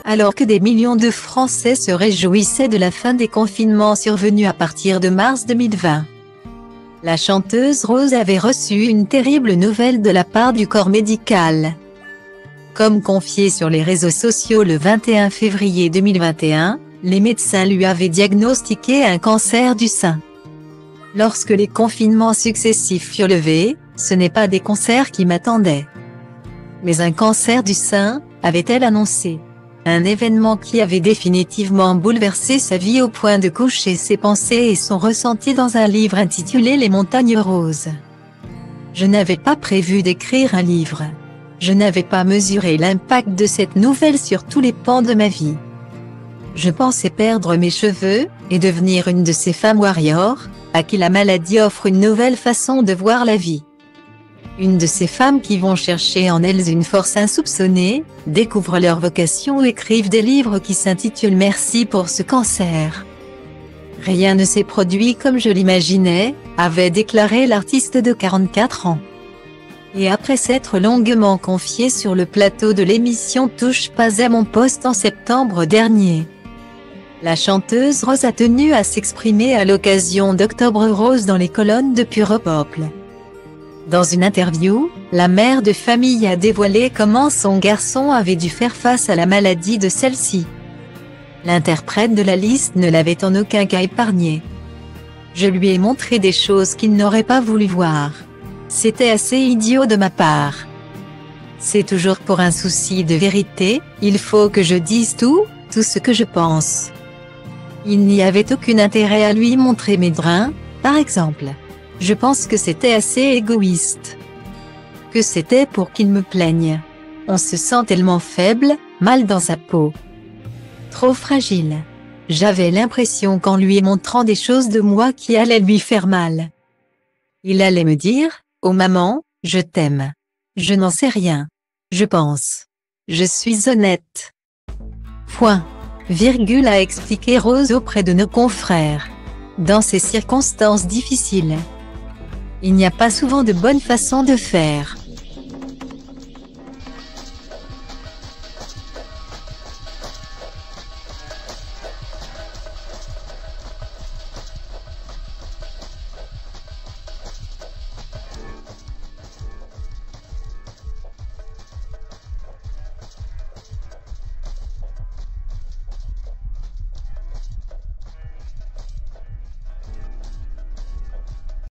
Alors que des millions de Français se réjouissaient de la fin des confinements survenus à partir de mars 2020. La chanteuse Rose avait reçu une terrible nouvelle de la part du corps médical. Comme confié sur les réseaux sociaux le 21 février 2021, les médecins lui avaient diagnostiqué un cancer du sein. Lorsque les confinements successifs furent levés, ce n'est pas des concerts qui m'attendaient, mais un cancer du sein, avait-elle annoncé. Un événement qui avait définitivement bouleversé sa vie au point de coucher ses pensées et son ressenti dans un livre intitulé Les Montagnes Roses. Je n'avais pas prévu d'écrire un livre. Je n'avais pas mesuré l'impact de cette nouvelle sur tous les pans de ma vie. Je pensais perdre mes cheveux, et devenir une de ces femmes warriors, à qui la maladie offre une nouvelle façon de voir la vie. Une de ces femmes qui vont chercher en elles une force insoupçonnée, découvrent leur vocation ou écrivent des livres qui s'intitulent « Merci pour ce cancer ». Rien ne s'est produit comme je l'imaginais, avait déclaré l'artiste de 44 ans. Et après s'être longuement confiée sur le plateau de l'émission Touche pas à mon poste en septembre dernier, la chanteuse Rose a tenu à s'exprimer à l'occasion d'Octobre Rose dans les colonnes de Pure Peuple. Dans une interview, la mère de famille a dévoilé comment son garçon avait dû faire face à la maladie de celle-ci. L'interprète de la liste ne l'avait en aucun cas épargné. Je lui ai montré des choses qu'il n'aurait pas voulu voir. C'était assez idiot de ma part. C'est toujours pour un souci de vérité, il faut que je dise tout ce que je pense. Il n'y avait aucun intérêt à lui montrer mes brins, par exemple. Je pense que c'était assez égoïste. Que c'était pour qu'il me plaigne. On se sent tellement faible, mal dans sa peau. Trop fragile. J'avais l'impression qu'en lui montrant des choses de moi qui allaient lui faire mal, il allait me dire « Oh maman, je t'aime. Je n'en sais rien. Je pense. Je suis honnête. » Point. Virgule a expliqué Rose auprès de nos confrères. Dans ces circonstances difficiles, il n'y a pas souvent de bonne façon de faire.